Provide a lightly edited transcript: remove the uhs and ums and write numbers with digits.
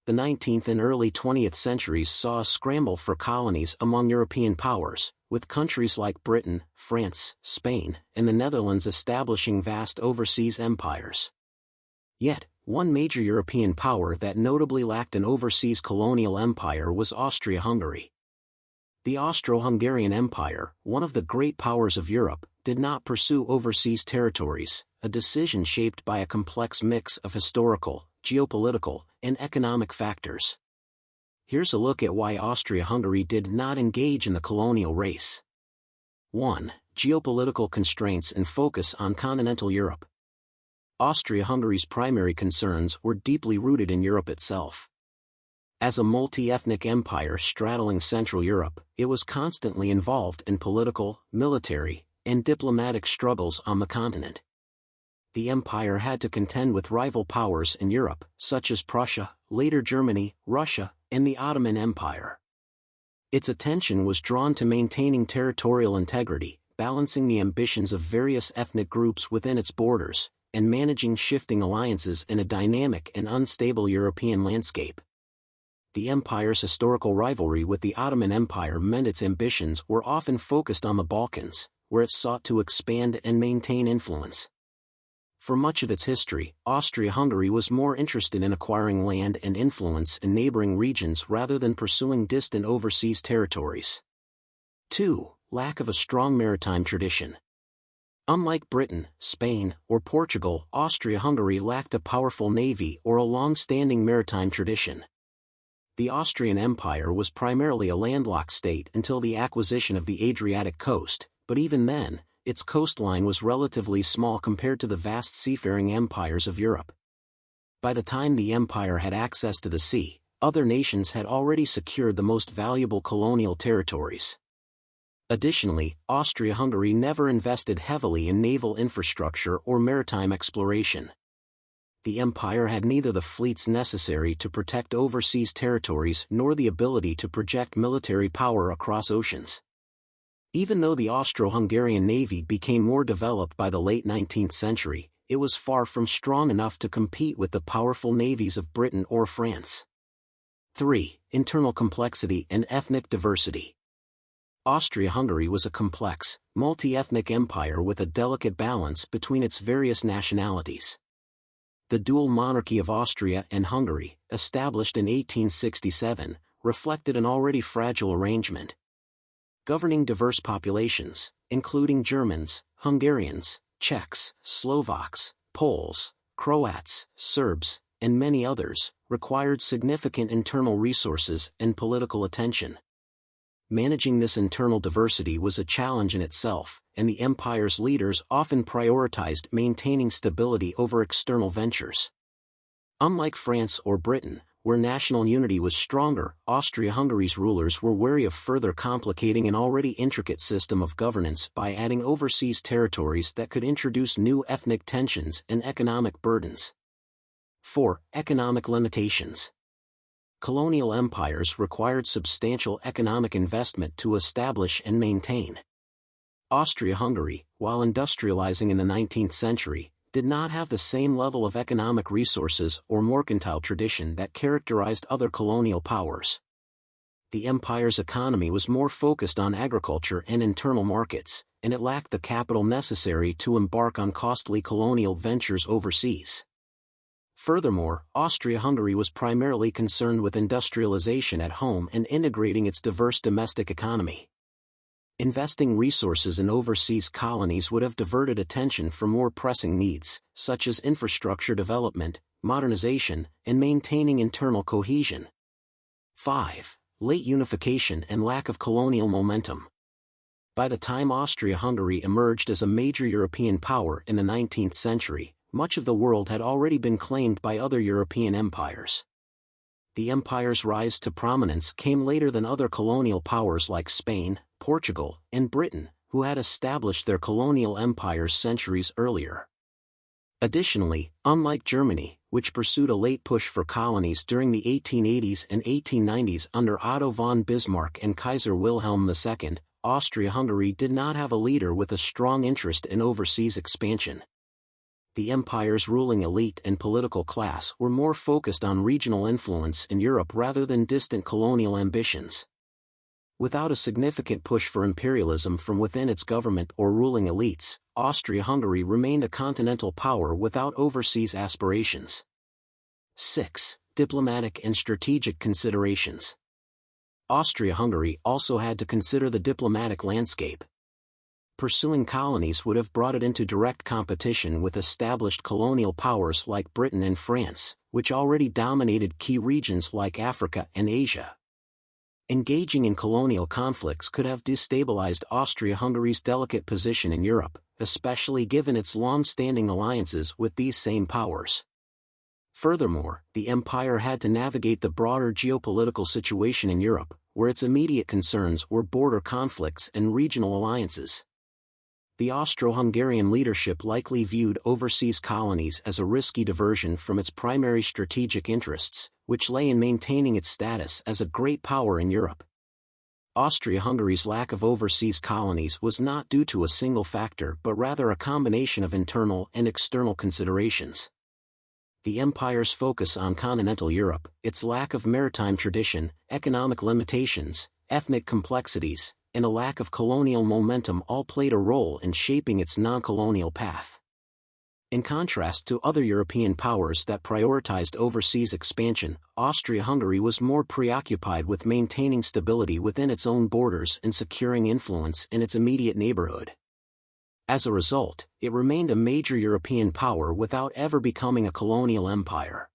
the 19th and early 20th centuries saw a scramble for colonies among European powers, with countries like Britain, France, Spain, and the Netherlands establishing vast overseas empires. Yet, one major European power that notably lacked an overseas colonial empire was Austria-Hungary. The Austro-Hungarian Empire, one of the great powers of Europe, did not pursue overseas territories, a decision shaped by a complex mix of historical, geopolitical, and economic factors. Here's a look at why Austria-Hungary did not engage in the colonial race. 1. Geopolitical constraints and focus on continental Europe. Austria-Hungary's primary concerns were deeply rooted in Europe itself. As a multi-ethnic empire straddling Central Europe, it was constantly involved in political, military, and diplomatic struggles on the continent. The empire had to contend with rival powers in Europe, such as Prussia, later Germany, Russia, and the Ottoman Empire. Its attention was drawn to maintaining territorial integrity, balancing the ambitions of various ethnic groups within its borders, and managing shifting alliances in a dynamic and unstable European landscape. The empire's historical rivalry with the Ottoman Empire meant its ambitions were often focused on the Balkans, where it sought to expand and maintain influence. For much of its history, Austria-Hungary was more interested in acquiring land and influence in neighboring regions rather than pursuing distant overseas territories. 2. Lack of a strong maritime tradition. Unlike Britain, Spain, or Portugal, Austria-Hungary lacked a powerful navy or a long-standing maritime tradition. The Austrian Empire was primarily a landlocked state until the acquisition of the Adriatic coast, but even then, its coastline was relatively small compared to the vast seafaring empires of Europe. By the time the empire had access to the sea, other nations had already secured the most valuable colonial territories. Additionally, Austria-Hungary never invested heavily in naval infrastructure or maritime exploration. The empire had neither the fleets necessary to protect overseas territories nor the ability to project military power across oceans. Even though the Austro-Hungarian navy became more developed by the late 19th century, it was far from strong enough to compete with the powerful navies of Britain or France. 3. Internal complexity and ethnic diversity. Austria-Hungary was a complex, multi-ethnic empire with a delicate balance between its various nationalities. The dual monarchy of Austria and Hungary, established in 1867, reflected an already fragile arrangement. Governing diverse populations, including Germans, Hungarians, Czechs, Slovaks, Poles, Croats, Serbs, and many others, required significant internal resources and political attention. Managing this internal diversity was a challenge in itself, and the empire's leaders often prioritized maintaining stability over external ventures. Unlike France or Britain, where national unity was stronger, Austria-Hungary's rulers were wary of further complicating an already intricate system of governance by adding overseas territories that could introduce new ethnic tensions and economic burdens. 4. Economic limitations. Colonial empires required substantial economic investment to establish and maintain. Austria-Hungary, while industrializing in the 19th century, did not have the same level of economic resources or mercantile tradition that characterized other colonial powers. The empire's economy was more focused on agriculture and internal markets, and it lacked the capital necessary to embark on costly colonial ventures overseas. Furthermore, Austria-Hungary was primarily concerned with industrialization at home and integrating its diverse domestic economy. Investing resources in overseas colonies would have diverted attention from more pressing needs, such as infrastructure development, modernization, and maintaining internal cohesion. 5. Late unification and lack of colonial momentum. By the time Austria-Hungary emerged as a major European power in the 19th century, much of the world had already been claimed by other European empires. The empire's rise to prominence came later than other colonial powers like Spain, Portugal, and Britain, who had established their colonial empires centuries earlier. Additionally, unlike Germany, which pursued a late push for colonies during the 1880s and 1890s under Otto von Bismarck and Kaiser Wilhelm II, Austria-Hungary did not have a leader with a strong interest in overseas expansion. The empire's ruling elite and political class were more focused on regional influence in Europe rather than distant colonial ambitions. Without a significant push for imperialism from within its government or ruling elites, Austria-Hungary remained a continental power without overseas aspirations. 6. Diplomatic and strategic considerations. Austria-Hungary also had to consider the diplomatic landscape. Pursuing colonies would have brought it into direct competition with established colonial powers like Britain and France, which already dominated key regions like Africa and Asia. Engaging in colonial conflicts could have destabilized Austria-Hungary's delicate position in Europe, especially given its long-standing alliances with these same powers. Furthermore, the empire had to navigate the broader geopolitical situation in Europe, where its immediate concerns were border conflicts and regional alliances. The Austro-Hungarian leadership likely viewed overseas colonies as a risky diversion from its primary strategic interests, which lay in maintaining its status as a great power in Europe. Austria-Hungary's lack of overseas colonies was not due to a single factor but rather a combination of internal and external considerations. The empire's focus on continental Europe, its lack of maritime tradition, economic limitations, ethnic complexities, and a lack of colonial momentum all played a role in shaping its non-colonial path. In contrast to other European powers that prioritized overseas expansion, Austria-Hungary was more preoccupied with maintaining stability within its own borders and securing influence in its immediate neighborhood. As a result, it remained a major European power without ever becoming a colonial empire.